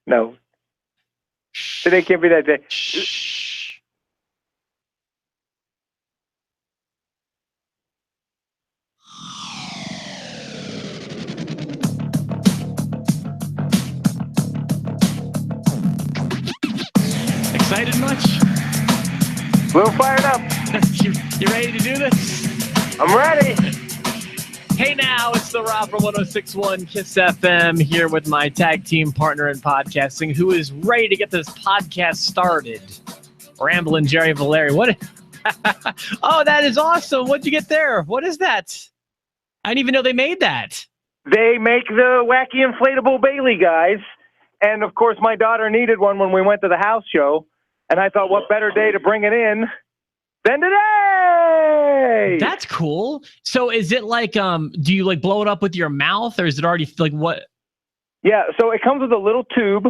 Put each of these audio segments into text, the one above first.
No. Today can't be that day. Shh. Excited much? A little fired up. You ready to do this? I'm ready. Hey now, it's the Rob from 106.1 Kiss FM here with my tag team partner in podcasting who is ready to get this podcast started. Ramblin' Jerry Valeri. What? Oh, that is awesome. What'd you get there? What is that? I didn't even know they made that. They make the wacky inflatable Bayley, guys. And, of course, my daughter needed one when we went to the house show. And I thought, what better day to bring it in than today? That's cool. So is it like, do you like blow it up with your mouth, or is it already like what? Yeah, so it comes with a little tube,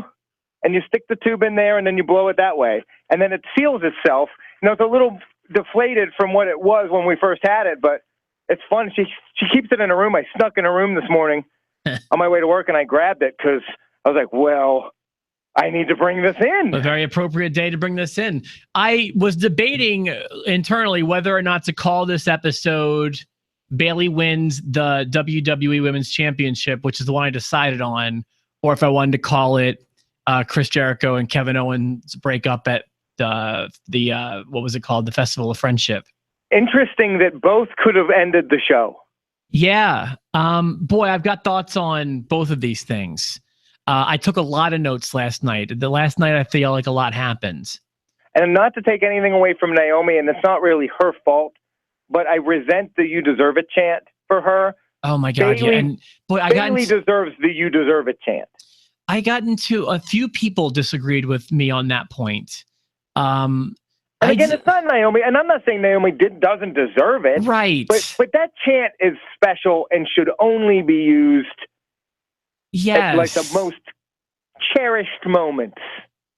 and you stick the tube in there, and then you blow it that way. And then it seals itself. You know, it's a little deflated from what it was when we first had it, but it's fun. She keeps it in her room. I snuck in her room this morning on my way to work, and I grabbed it because I was like, well, I need to bring this in. A very appropriate day to bring this in. I was debating internally whether or not to call this episode Bayley Wins the WWE Women's Championship, which is the one I decided on, or if I wanted to call it Chris Jericho and Kevin Owens break up at the what was it called? The Festival of Friendship. Interesting that both could have ended the show. Yeah. Boy, I've got thoughts on both of these things. I took a lot of notes last night. Last night, I feel like a lot happened. And not to take anything away from Naomi, and it's not really her fault, but I resent the "you deserve it" chant for her. Oh my God! Bayley, yeah, and boy, Bayley deserves the "you deserve it" chant. I got into a few people disagreed with me on that point. And again, it's not Naomi, and I'm not saying Naomi doesn't deserve it, right? But that chant is special and should only be used. Yes. At like the most cherished moments.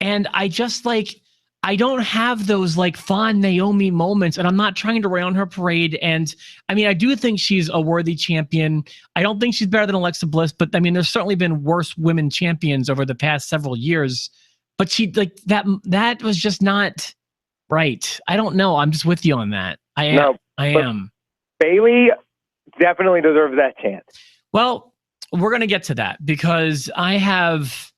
And I just I don't have those like fond Naomi moments, and I'm not trying to rain on her parade. And I mean, I do think she's a worthy champion. I don't think she's better than Alexa Bliss, but I mean, there's certainly been worse women champions over the past several years. But she that was just not right. I don't know. I'm just with you on that. I am. Bayley definitely deserves that chant. Well, we're going to get to that because I have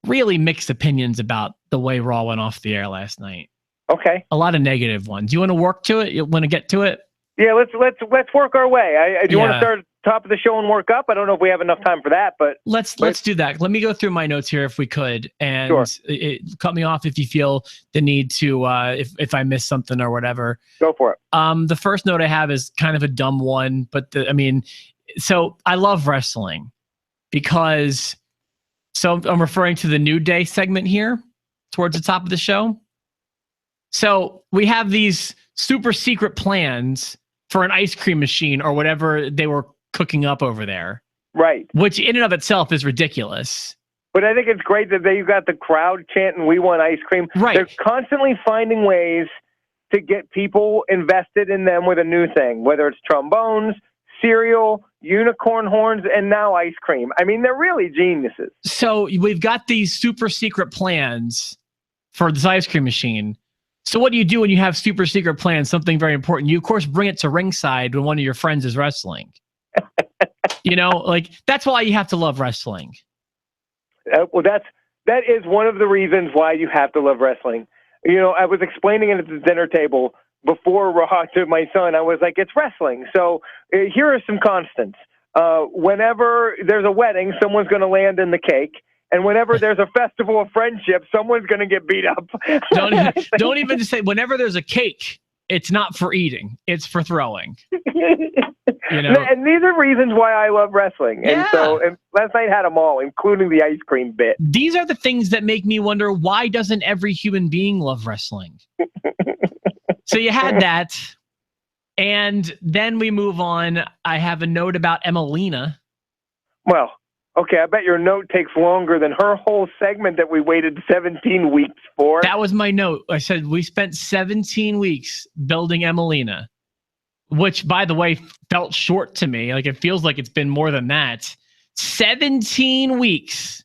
really mixed opinions about the way Raw went off the air last night. Okay. A lot of negative ones. You want to work to it? You want to get to it? Yeah, let's work our way. Do you want to start at the top of the show and work up? I don't know if we have enough time for that, but let's do that. Let me go through my notes here if we could, and sure. Cut me off if you feel the need to if I miss something or whatever. Go for it. The first note I have is kind of a dumb one, but so I love wrestling because, so I'm referring to the New Day segment here towards the top of the show. So we have these super secret plans for an ice cream machine or whatever they were cooking up over there. Right. Which in and of itself is ridiculous. But I think it's great that you got the crowd chanting, "We want ice cream." Right. They're constantly finding ways to get people invested in them with a new thing, whether it's trombones, cereal, unicorn horns, and now ice cream. I mean, they're really geniuses. So we've got these super secret plans for this ice cream machine. So what do you do when you have super secret plans, something very important? You, of course, bring it to ringside when one of your friends is wrestling. That's why you have to love wrestling. Well, that is one of the reasons why you have to love wrestling. I was explaining it at the dinner table before Raw to my son. I was like, it's wrestling. So here are some constants. Whenever there's a wedding, someone's going to land in the cake. And whenever there's a festival of friendship, someone's going to get beat up. Don't even say, whenever there's a cake, it's not for eating. It's for throwing. And these are reasons why I love wrestling. Yeah. And last night had them all, including the ice cream bit. These are the things that make me wonder, why doesn't every human being love wrestling? So you had that. And then we move on. I have a note about Emmalina. Well, okay, I bet your note takes longer than her whole segment that we waited 17 weeks for. That was my note. I said we spent 17 weeks building Emmalina, which, by the way, felt short to me. Like, it feels like it's been more than that. 17 weeks.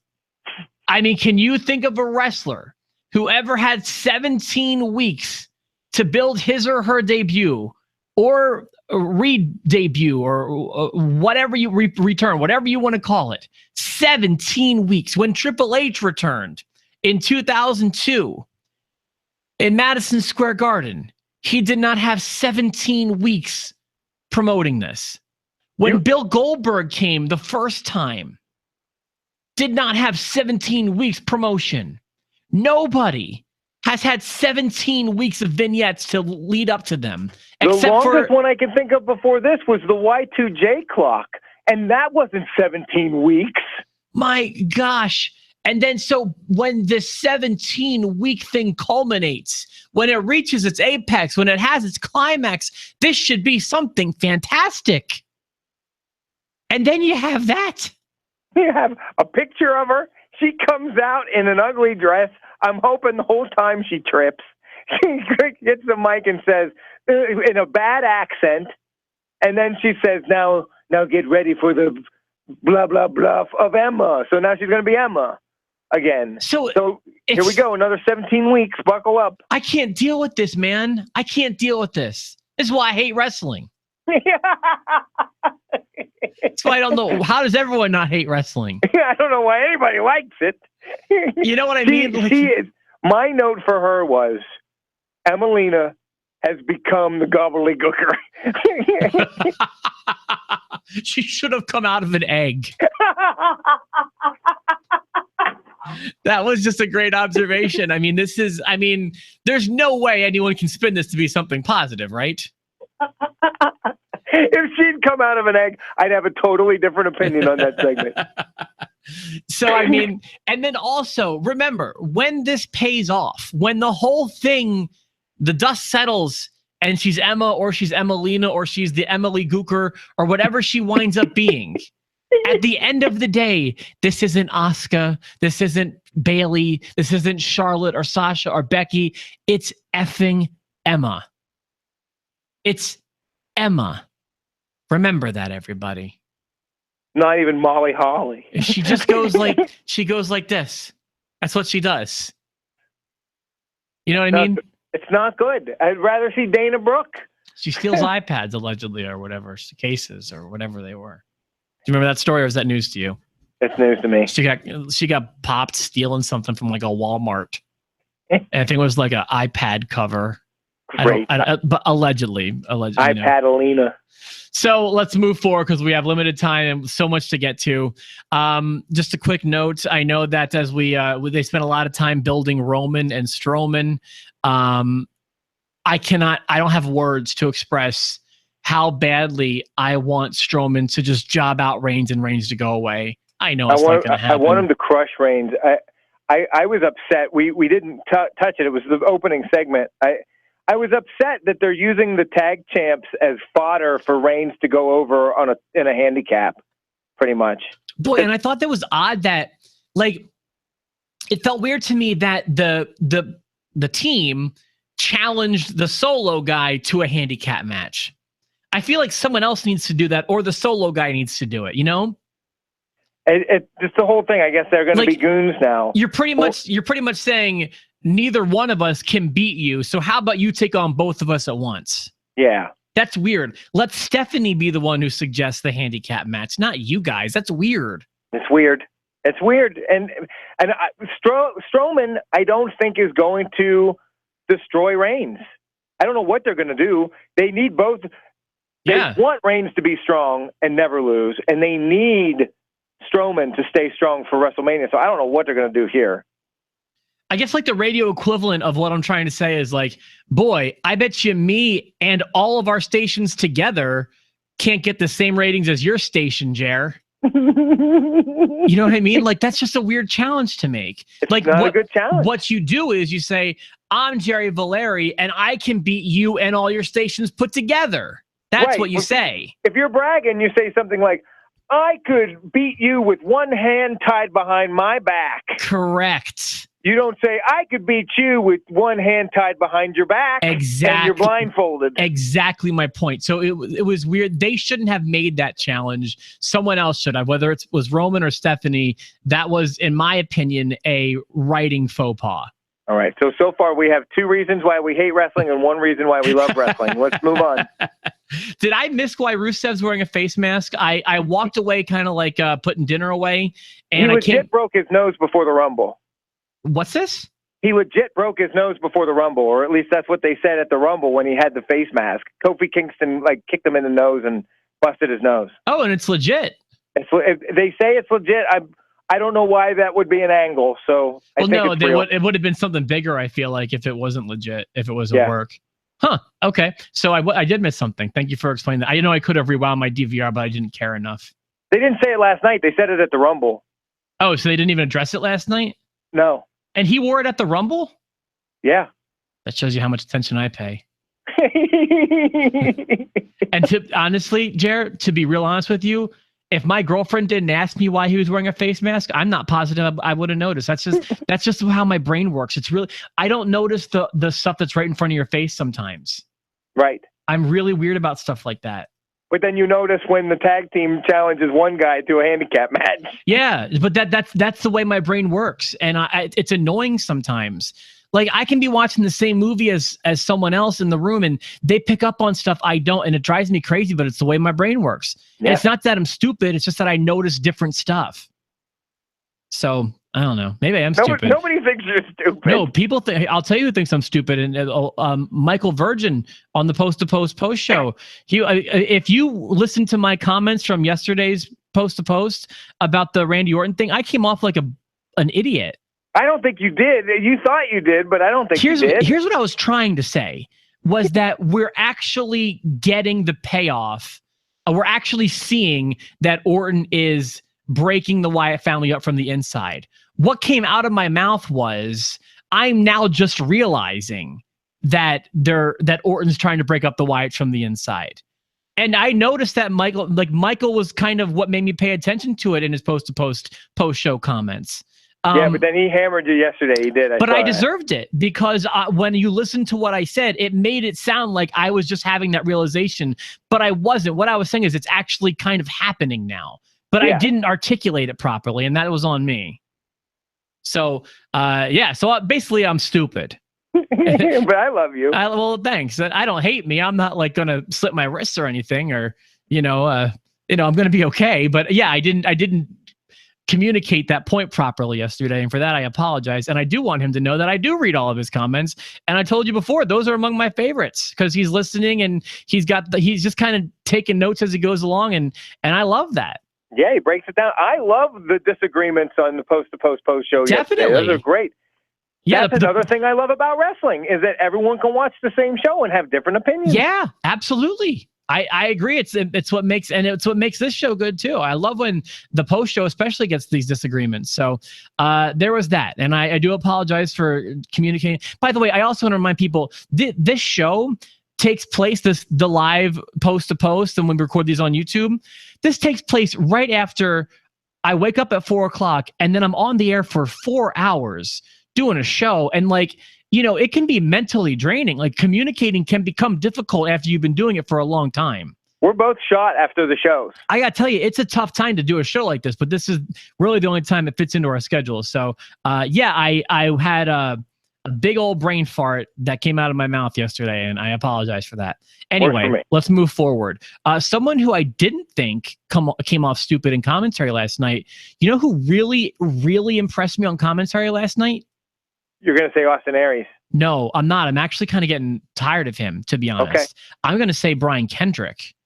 I mean, can you think of a wrestler who ever had 17 weeks to build his or her debut or re-debut or whatever you return, whatever you want to call it? 17 weeks. When Triple H returned in 2002 in Madison Square Garden, he did not have 17 weeks promoting this. When Bill Goldberg came the first time, did not have 17 weeks promotion. Nobody has had 17 weeks of vignettes to lead up to them. The longest one I can think of before this was the Y2J clock, and that wasn't 17 weeks. My gosh. And then so when this 17-week thing culminates, when it reaches its apex, when it has its climax, this should be something fantastic. And then you have that. You have a picture of her. She comes out in an ugly dress. I'm hoping the whole time she trips. She gets the mic and says, in a bad accent, and then she says, now get ready for the blah, blah, blah of Emma. So now she's going to be Emma again. So here we go, another 17 weeks. Buckle up. I can't deal with this, man. I can't deal with this. This is why I hate wrestling. That's why I don't know. How does everyone not hate wrestling? I don't know why anybody likes it. You know what I mean? My note for her was, Emmalina has become the gobbledygooker. She should have come out of an egg. That was just a great observation. I mean, there's no way anyone can spin this to be something positive, right? If she'd come out of an egg, I'd have a totally different opinion on that segment. So, I mean, and then also, remember, when this pays off, when the whole thing, the dust settles, and she's Emma, or she's Emmalina, or she's the Emily Gooker, or whatever she winds up being, at the end of the day, this isn't Asuka, this isn't Bayley, this isn't Charlotte, or Sasha, or Becky. It's effing Emma. It's Emma. Remember that, everybody. Not even Molly Holly. She just goes like this. That's what she does. You know what I mean? It's not good. I'd rather see Dana Brooke. She steals iPads allegedly, or whatever, cases or whatever they were. Do you remember that story, or is that news to you? It's news to me. She got popped stealing something from like a Walmart. And I think it was like an iPad cover. Great. But allegedly. iPad-alina. So let's move forward because we have limited time and so much to get to. Just a quick note. I know that as they spent a lot of time building Roman and Strowman. I don't have words to express how badly I want Strowman to just job out Reigns and Reigns to go away. I know it's not going to happen. I want him to crush Reigns. I was upset. We didn't touch it. It was the opening segment. I was upset that they're using the tag champs as fodder for Reigns to go over in a handicap, pretty much. Boy, and I thought that was odd that, like, it felt weird to me that the team challenged the solo guy to a handicap match. I feel like someone else needs to do that, or the solo guy needs to do it, you know? Just the whole thing. I guess they're going to be goons now. You're pretty much saying neither one of us can beat you. So how about you take on both of us at once? Yeah. That's weird. Let Stephanie be the one who suggests the handicap match, not you guys. That's weird. It's weird. It's weird. And Strowman, I don't think, is going to destroy Reigns. I don't know what they're going to do. They need both. They want Reigns to be strong and never lose, and they need Strowman to stay strong for WrestleMania. So I don't know what they're going to do here. I guess like the radio equivalent of what I'm trying to say is like, boy, I bet you me and all of our stations together can't get the same ratings as your station, Jer. You know what I mean? Like, that's just a weird challenge to make. It's like, not a good challenge. What you do is you say, I'm Jerry Valeri, and I can beat you and all your stations put together. That's what you say. If you're bragging, you say something like, I could beat you with one hand tied behind my back. Correct. You don't say, I could beat you with one hand tied behind your back Exactly. and you're blindfolded. Exactly my point. So it was weird. They shouldn't have made that challenge. Someone else should have, whether it was Roman or Stephanie. That was, in my opinion, a writing faux pas. All right. So far we have 2 reasons why we hate wrestling and 1 reason why we love wrestling. Let's move on. Did I miss why Rusev's wearing a face mask? I walked away kind of like putting dinner away. And he legit broke his nose before the Rumble. What's this? He legit broke his nose before the Rumble, or at least that's what they said at the Rumble when he had the face mask. Kofi Kingston kicked him in the nose and busted his nose. Oh, and it's legit. They say it's legit. I don't know why that would be an angle. So I think it would have been something bigger. I feel like if it wasn't legit, if it was a work. Huh. Okay. So I did miss something. Thank you for explaining that. I know I could have rewound my DVR, but I didn't care enough. They didn't say it last night. They said it at the Rumble. Oh, so they didn't even address it last night? No. And he wore it at the Rumble? Yeah. That shows you how much attention I pay. And honestly, Jared, to be real honest with you, if my girlfriend didn't ask me why he was wearing a face mask, I'm not positive I would have noticed. That's just how my brain works. It's really, I don't notice the stuff that's right in front of your face sometimes. Right. I'm really weird about stuff like that. But then you notice when the tag team challenges one guy to a handicap match. Yeah, but that's the way my brain works, and it's annoying sometimes. Like, I can be watching the same movie as someone else in the room, and they pick up on stuff I don't, and it drives me crazy. But it's the way my brain works. Yeah. It's not that I'm stupid; it's just that I notice different stuff. So I don't know. Maybe I am stupid. Nobody thinks you're stupid. No, people think. I'll tell you who thinks I'm stupid. And Michael Virgin on the Post to Post show. If you listen to my comments from yesterday's Post to Post about the Randy Orton thing, I came off like an idiot. I don't think you did. You thought you did, but I don't think you did. Here's what I was trying to say was that we're actually getting the payoff. We're actually seeing that Orton is breaking the Wyatt family up from the inside. What came out of my mouth was, I'm now just realizing that Orton's trying to break up the Wyatts from the inside. And I noticed that Michael was kind of what made me pay attention to it in his post-show comments. Yeah, but then he hammered you yesterday. He did. I deserved it because when you listen to what I said, it made it sound like I was just having that realization, but I wasn't. What I was saying is it's actually kind of happening now, but I didn't articulate it properly, and that was on me. So, so basically I'm stupid. But I love you. Well, thanks. I don't hate me. I'm not like going to slip my wrists or anything, or, I'm going to be okay. But yeah, I didn't communicate that point properly yesterday, and for that I apologize. And I do want him to know that I do read all of his comments, and I told you before, those are among my favorites because he's listening and he's just kind of taking notes as he goes along, and I love that. Yeah, he breaks it down. I love the disagreements on the Post to Post show. Definitely. Yesterday. Those are great. Yeah, that's another thing I love about wrestling is that everyone can watch the same show and have different opinions. Yeah, absolutely. I agree. It's what makes this show good too. I love when the post show especially gets these disagreements. So there was that, and I do apologize for communicating. By the way, I also want to remind people this show takes place, the live Post to Post, and when we record these on YouTube, this takes place right after I wake up at 4:00, and then I'm on the air for 4 hours doing a show, and it can be mentally draining. Like, communicating can become difficult after you've been doing it for a long time. We're both shot after the shows. I got to tell you, it's a tough time to do a show like this, but this is really the only time it fits into our schedule. So, I had a big old brain fart that came out of my mouth yesterday, and I apologize for that. Anyway, let's move forward. Someone who I didn't think came off stupid in commentary last night, you know who really, really impressed me on commentary last night? You're going to say Austin Aries. No, I'm not. I'm actually kind of getting tired of him, to be honest. Okay. I'm going to say Brian Kendrick.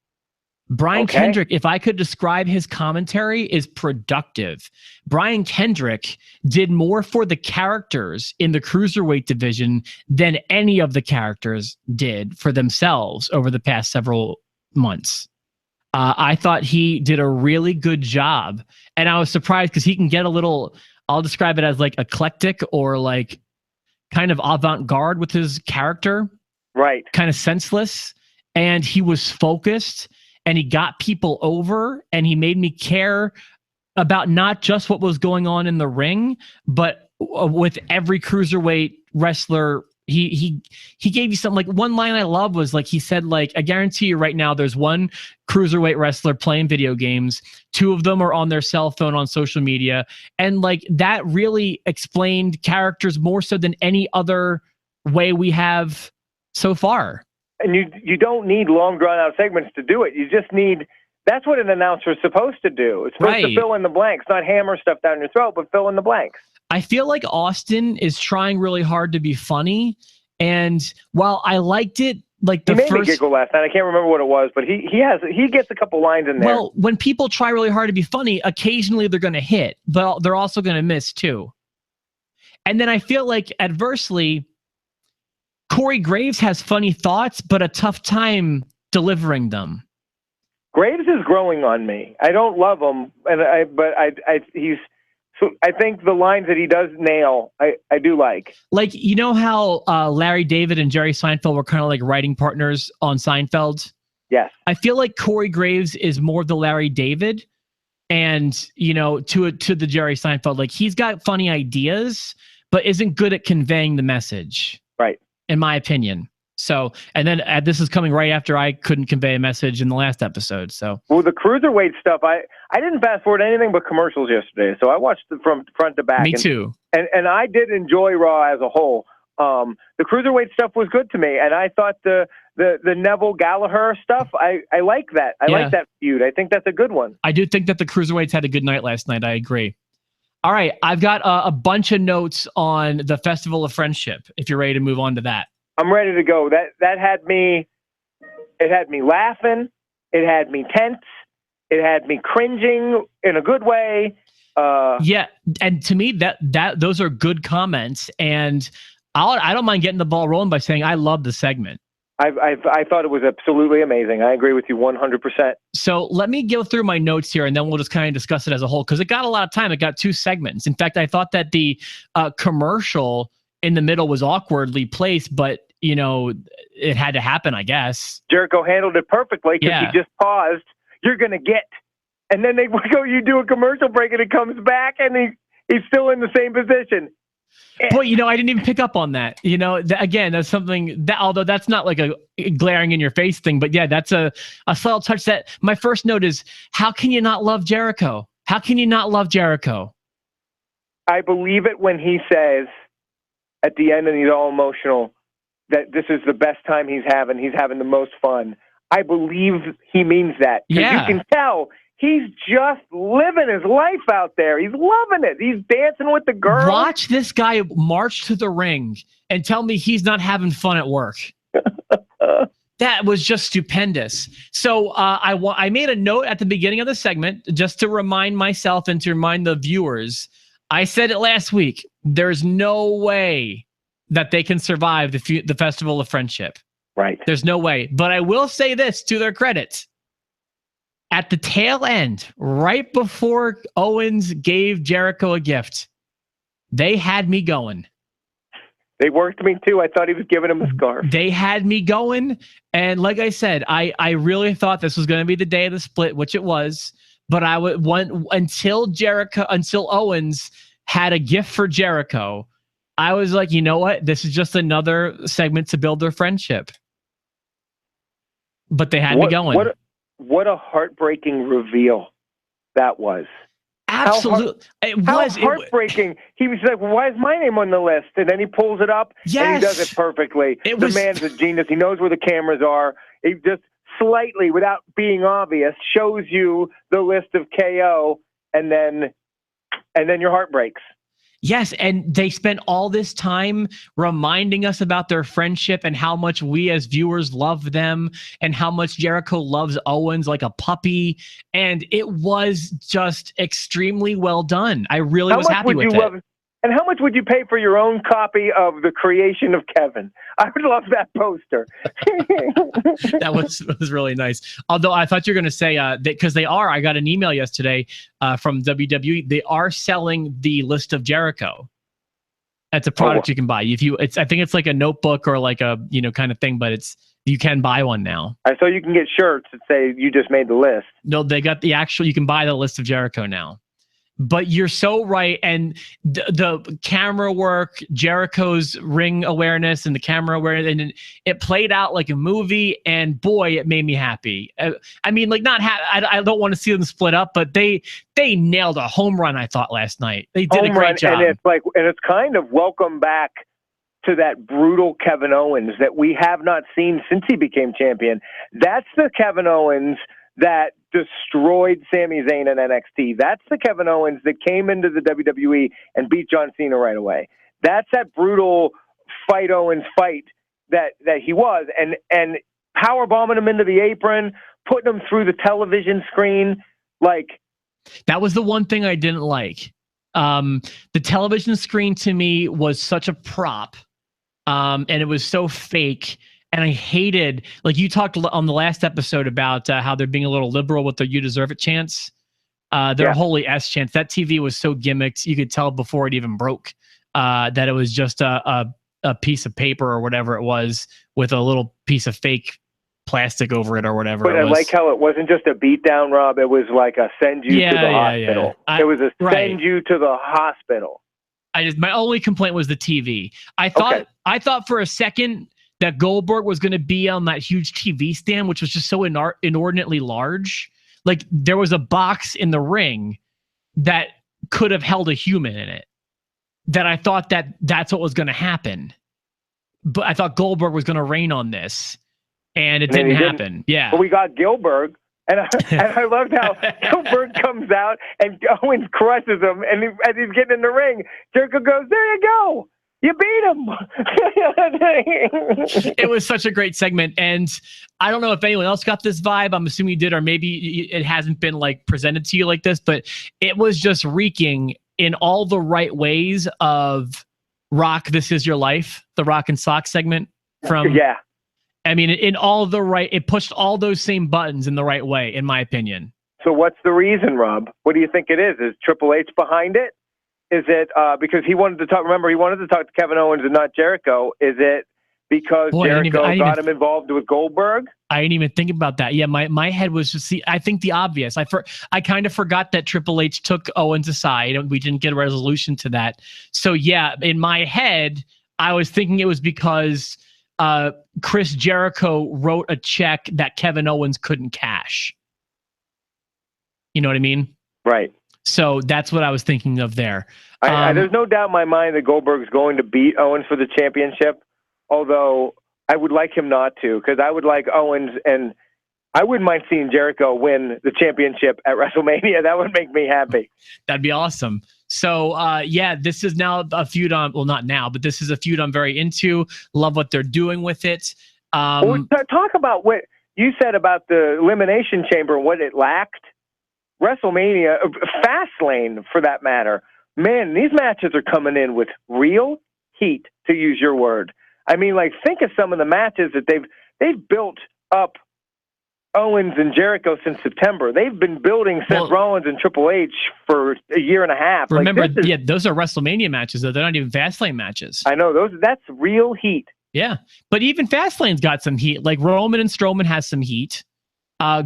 Brian Kendrick, if I could describe his commentary, is productive. Brian Kendrick did more for the characters in the Cruiserweight division than any of the characters did for themselves over the past several months. I thought he did a really good job. And I was surprised because he can get a little, I'll describe it as like eclectic or like kind of avant-garde with his character. Right. Kind of senseless. And he was focused, and he got people over, and he made me care about not just what was going on in the ring, but with every cruiserweight wrestler. He gave you something. Like, one line I love was like, he said, like, I guarantee you right now there's one cruiserweight wrestler playing video games, two of them are on their cell phone on social media, and like that really explained characters more so than any other way we have so far. And you don't need long drawn out segments to do it. You just need, that's what an announcer is supposed to do. It's supposed to fill in the blanks, not hammer stuff down your throat, but fill in the blanks. I feel like Austin is trying really hard to be funny, and while I liked it, like the he made first me giggle last night. I can't remember what it was, but he gets a couple lines in there. Well, when people try really hard to be funny, occasionally they're going to hit, but they're also going to miss too. And then I feel like adversely, Corey Graves has funny thoughts, but a tough time delivering them. Graves is growing on me. I don't love him, but I think the lines that he does nail, I do like. Like, you know how Larry David and Jerry Seinfeld were kind of like writing partners on Seinfeld? Yes. I feel like Corey Graves is more the Larry David, and, you know, to the Jerry Seinfeld. Like, he's got funny ideas, but isn't good at conveying the message. Right. In my opinion. So, and then this is coming right after I couldn't convey a message in the last episode. So, well, the cruiserweight stuff, I didn't fast forward anything but commercials yesterday, so I watched it from front to back. Me too. And I did enjoy Raw as a whole. The cruiserweight stuff was good to me, and I thought the Neville Gallagher stuff, I like that. I like that feud. I think that's a good one. I do think that the cruiserweights had a good night last night. I agree. All right, I've got a bunch of notes on the Festival of Friendship. If you're ready to move on to that. I'm ready to go. That had me laughing. It had me tense. It had me cringing in a good way. Yeah, and to me, that those are good comments, and I don't mind getting the ball rolling by saying I love the segment. I thought it was absolutely amazing. I agree with you 100%. So let me go through my notes here, and then we'll just kind of discuss it as a whole, because it got a lot of time. It got 2 segments. In fact, I thought that the commercial in the middle was awkwardly placed, but, you know, it had to happen, I guess. Jericho handled it perfectly because he just paused. You're going to get. And then they go, you do a commercial break, and it comes back, and he's still in the same position. Boy, you know, I didn't even pick up on that. You know, again, that's something that, although that's not like a glaring in your face thing, but yeah, that's a subtle touch. That my first note is, how can you not love Jericho? How can you not love Jericho? I believe it when he says at the end, and he's all emotional, that this is the best time he's having the most fun. I believe he means that. Yeah. You can tell he's just living his life out there. He's loving it. He's dancing with the girls. Watch this guy march to the ring and tell me he's not having fun at work. That was just stupendous. So I made a note at the beginning of the segment just to remind myself and to remind the viewers. I said it last week. There's no way that they can survive the Festival of Friendship. Right. There's no way. But I will say this to their credit. At the tail end, right before Owens gave Jericho a gift, they had me going. They worked me too. I thought he was giving him a scarf. They had me going. And like I said, I really thought this was going to be the day of the split, which it was. But I would want until Owens had a gift for Jericho. I was like, you know what? This is just another segment to build their friendship. But they had me going. What a heartbreaking reveal that was. Absolutely. It was heartbreaking. He was like, well, why is my name on the list? And then he pulls it up and he does it perfectly. The man's a genius. He knows where the cameras are. He just slightly, without being obvious, shows you the list of KO, and then your heart breaks. Yes, and they spent all this time reminding us about their friendship and how much we as viewers love them and how much Jericho loves Owens like a puppy. And it was just extremely well done. I really was happy with it. And how much would you pay for your own copy of The Creation of Kevin? I would love that poster. That was really nice. Although I thought you were going to say because I got an email yesterday from WWE. They are selling the list of Jericho. That's a product you can buy. I think it's like a notebook or like a kind of thing, but you can buy one now. So you can get shirts that say you just made the list. No, they got the actual. You can buy the list of Jericho now. But you're so right. And the camera work, Jericho's ring awareness and the camera awareness, and it played out like a movie. And boy, it made me happy. I mean, like I don't want to see them split up, but they nailed a home run, I thought, last night. They did a great job. And it's kind of welcome back to that brutal Kevin Owens that we have not seen since he became champion. That's the Kevin Owens that destroyed Sami Zayn in NXT. That's the Kevin Owens that came into the WWE and beat John Cena right away. That's that brutal fight Owens fight that he was, and power bombing him into the apron, putting him through the television screen. Like, that was the one thing I didn't like. The television screen to me was such a prop, and it was so fake. And I hated, like you talked on the last episode about how they're being a little liberal with their "You Deserve It" chants, their Holy S chants. That TV was so gimmicked, you could tell before it even broke that it was just a piece of paper or whatever it was with a little piece of fake plastic over it or whatever. But I like how it wasn't just a beatdown, Rob. It was like a send you to the hospital. It was a send you to the hospital. My only complaint was the TV. I thought for a second that Goldberg was going to be on that huge TV stand, which was just so inordinately large. Like, there was a box in the ring that could have held a human in it. That I thought that's what was going to happen. But I thought Goldberg was going to reign on this, and it didn't happen. Yeah. But we got Gilbert, and I loved how Gilbert comes out and Owens crushes him, and as he's getting in the ring, Jericho goes, "There you go. You beat him." It was such a great segment. And I don't know if anyone else got this vibe. I'm assuming you did, or maybe it hasn't been like presented to you like this, but it was just reeking in all the right ways of Rock, This Is Your Life, the Rock and Sock segment from, I mean, in all the right, it pushed all those same buttons in the right way, in my opinion. So what's the reason, Rob? What do you think it is? Is Triple H behind it? Is it because he wanted to talk? Remember, he wanted to talk to Kevin Owens and not Jericho. Is it because Jericho got him involved with Goldberg? I didn't even think about that. Yeah, my head was just I think the obvious. I kind of forgot that Triple H took Owens aside, and we didn't get a resolution to that. So yeah, in my head, I was thinking it was because Chris Jericho wrote a check that Kevin Owens couldn't cash. You know what I mean? Right. So that's what I was thinking of there. There's no doubt in my mind that Goldberg's going to beat Owens for the championship, although I would like him not to, because I would like Owens, and I wouldn't mind seeing Jericho win the championship at WrestleMania. That would make me happy. That'd be awesome. So, this is now a feud well, not now, but this is a feud I'm very into. Love what they're doing with it. Talk about what you said about the Elimination Chamber, what it lacked. WrestleMania, Fastlane for that matter. Man, these matches are coming in with real heat, to use your word. I mean, like, think of some of the matches that they've built up Owens and Jericho since September. They've been building Seth Rollins and Triple H for a year and a half. Remember, those are WrestleMania matches, though. They're not even Fastlane matches. I know, that's real heat. Yeah, but even Fastlane's got some heat. Like, Roman and Strowman has some heat.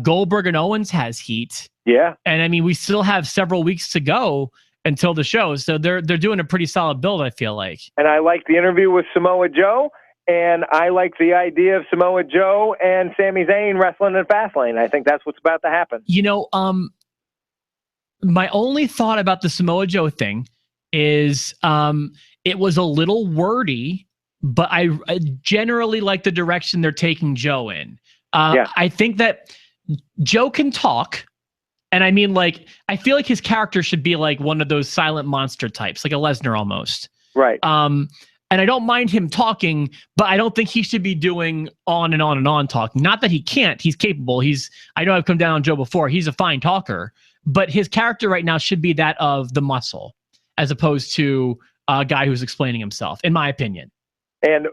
Goldberg and Owens has heat. Yeah. And I mean, we still have several weeks to go until the show. So they're doing a pretty solid build, I feel like. And I like the interview with Samoa Joe, and I like the idea of Samoa Joe and Sami Zayn wrestling in Fastlane. I think that's what's about to happen. You know, my only thought about the Samoa Joe thing is it was a little wordy, but I generally like the direction they're taking Joe in. I think that Joe can talk. And I mean, like, I feel like his character should be like one of those silent monster types, like a Lesnar almost. Right. And I don't mind him talking, but I don't think he should be doing on and on and on talking. Not that he can't. He's capable. I know I've come down on Joe before. He's a fine talker. But his character right now should be that of the muscle, as opposed to a guy who's explaining himself, in my opinion. And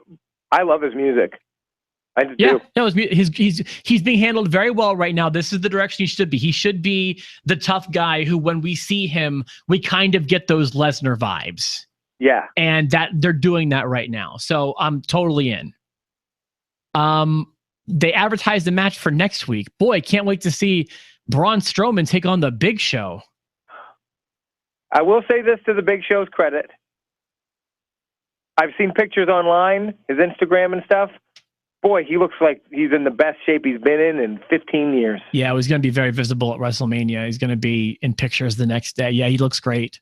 I love his music. I do. No, he's being handled very well right now. This is the direction he should be. He should be the tough guy who, when we see him, we kind of get those Lesnar vibes. Yeah. And that they're doing that right now. So I'm totally in. They advertised the match for next week. Boy, can't wait to see Braun Strowman take on the Big Show. I will say this to the Big Show's credit. I've seen pictures online, his Instagram and stuff. Boy, he looks like he's in the best shape he's been in 15 years. Yeah, it was going to be very visible at WrestleMania. He's going to be in pictures the next day. Yeah, he looks great.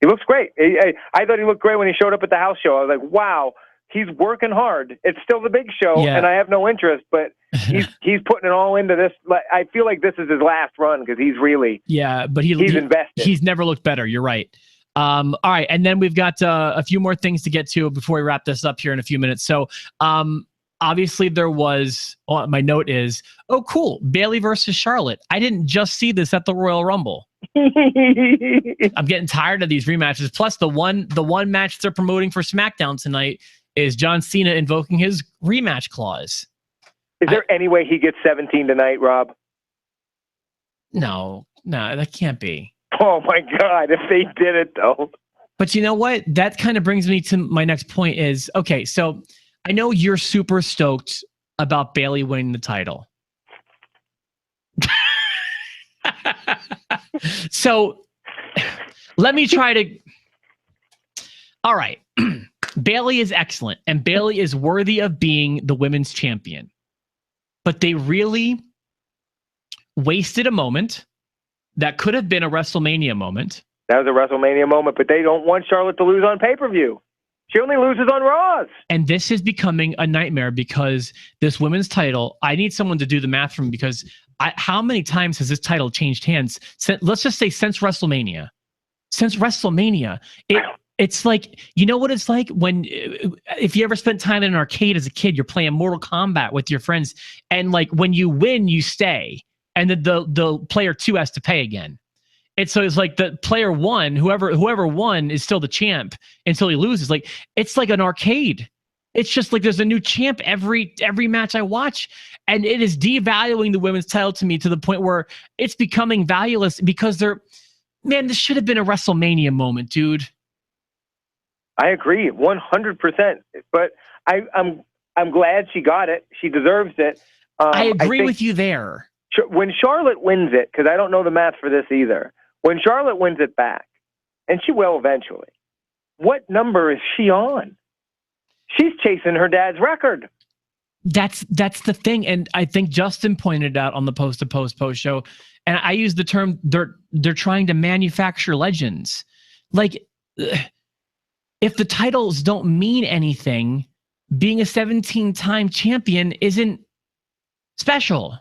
He looks great. I thought he looked great when he showed up at the house show. I was like, wow, he's working hard. It's still the Big Show, and I have no interest, but he's putting it all into this. I feel like this is his last run because he's really but he's invested. He's never looked better. You're right. All right, and then we've got a few more things to get to before we wrap this up here in a few minutes. So, obviously there was, my note is, oh, cool, Bayley versus Charlotte. I didn't just see this at the Royal Rumble. I'm getting tired of these rematches. Plus, the one match they're promoting for SmackDown tonight is John Cena invoking his rematch clause. Is there any way he gets 17 tonight, Rob? No, that can't be. Oh, my God, if they did it, though. But you know what? That kind of brings me to my next point is, okay, so I know you're super stoked about Bayley winning the title. So let me try to... All right. Bayley is excellent, and Bayley is worthy of being the women's champion. But they really wasted a moment that could have been a WrestleMania moment. That was a WrestleMania moment, but they don't want Charlotte to lose on pay-per-view. She only loses on Raws. And this is becoming a nightmare because this women's title, I need someone to do the math for me because how many times has this title changed hands? Let's just say since WrestleMania. Since WrestleMania. It's like, you know what it's like when, if you ever spent time in an arcade as a kid, you're playing Mortal Kombat with your friends, and like when you win, you stay. And the player 2 has to pay again. So it's like the player 1, whoever won is still the champ until he loses. Like it's like an arcade. It's just like there's a new champ every match I watch, and it is devaluing the women's title to me to the point where it's becoming valueless because this should have been a WrestleMania moment, dude. I agree 100%. But I'm glad she got it. She deserves it. I agree with you there. When Charlotte wins it, because I don't know the math for this either, when Charlotte wins it back, and she will eventually, what number is she on? She's chasing her dad's record. That's the thing, and I think Justin pointed out on the post show, and I use the term they're trying to manufacture legends. Like, if the titles don't mean anything, being a 17-time champion isn't special.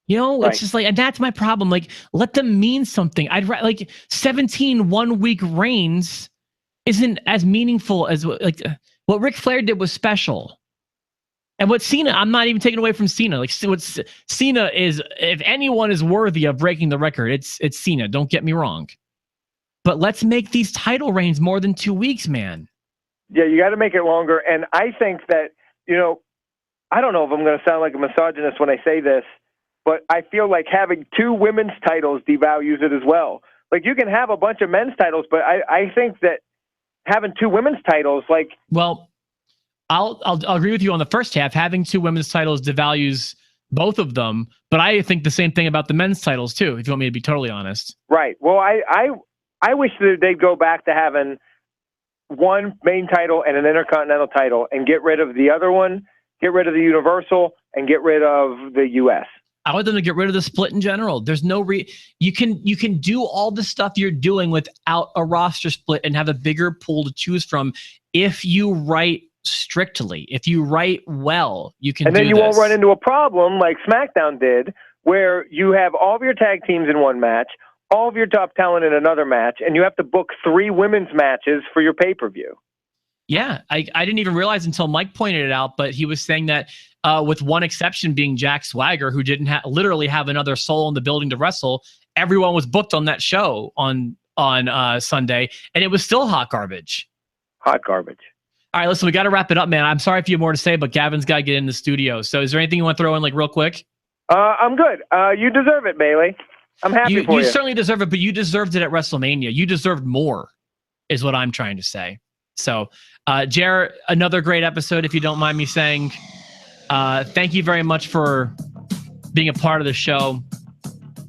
You know, it's just like, and that's my problem. Like, let them mean something. I'd like 17 one-week reigns isn't as meaningful as like what Ric Flair did was special. And what Cena, I'm not even taking away from Cena. Like what Cena is, if anyone is worthy of breaking the record, it's Cena. Don't get me wrong. But let's make these title reigns more than 2 weeks, man. Yeah, you got to make it longer. And I think that, I don't know if I'm going to sound like a misogynist when I say this, but I feel like having 2 women's titles devalues it as well. Like, you can have a bunch of men's titles, but I think that having 2 women's titles, like... Well, I'll agree with you on the first half. Having 2 women's titles devalues both of them, but I think the same thing about the men's titles, too, if you want me to be totally honest. Right. Well, I wish that they'd go back to having one main title and an intercontinental title and get rid of the other one, get rid of the Universal, and get rid of the U.S. I want them to get rid of the split in general. There's no you can do all the stuff you're doing without a roster split and have a bigger pool to choose from if you write strictly. If you write well, you can. And then you won't run into a problem like SmackDown did, where you have all of your tag teams in one match, all of your top talent in another match, and you have to book 3 women's matches for your pay-per-view. Yeah, I didn't even realize until Mike pointed it out, but he was saying that with one exception being Jack Swagger, who didn't literally have another soul in the building to wrestle, everyone was booked on that show on Sunday, and it was still hot garbage. Hot garbage. All right, listen, we got to wrap it up, man. I'm sorry if you have more to say, but Gavin's got to get in the studio. So is there anything you want to throw in like real quick? I'm good. You deserve it, Bayley. I'm happy for you. You certainly deserve it, but you deserved it at WrestleMania. You deserved more, is what I'm trying to say. So, Jared, another great episode, if you don't mind me saying. Thank you very much for being a part of the show.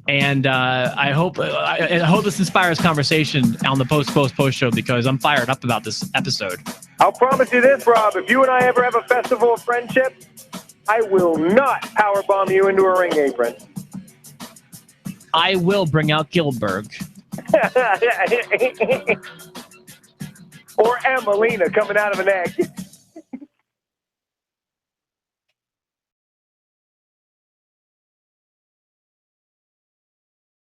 And I hope this inspires conversation on the post show, because I'm fired up about this episode. I'll promise you this, Rob. If you and I ever have a festival of friendship, I will not powerbomb you into a ring apron. I will bring out Gilbert. Or Emmalina coming out of an egg.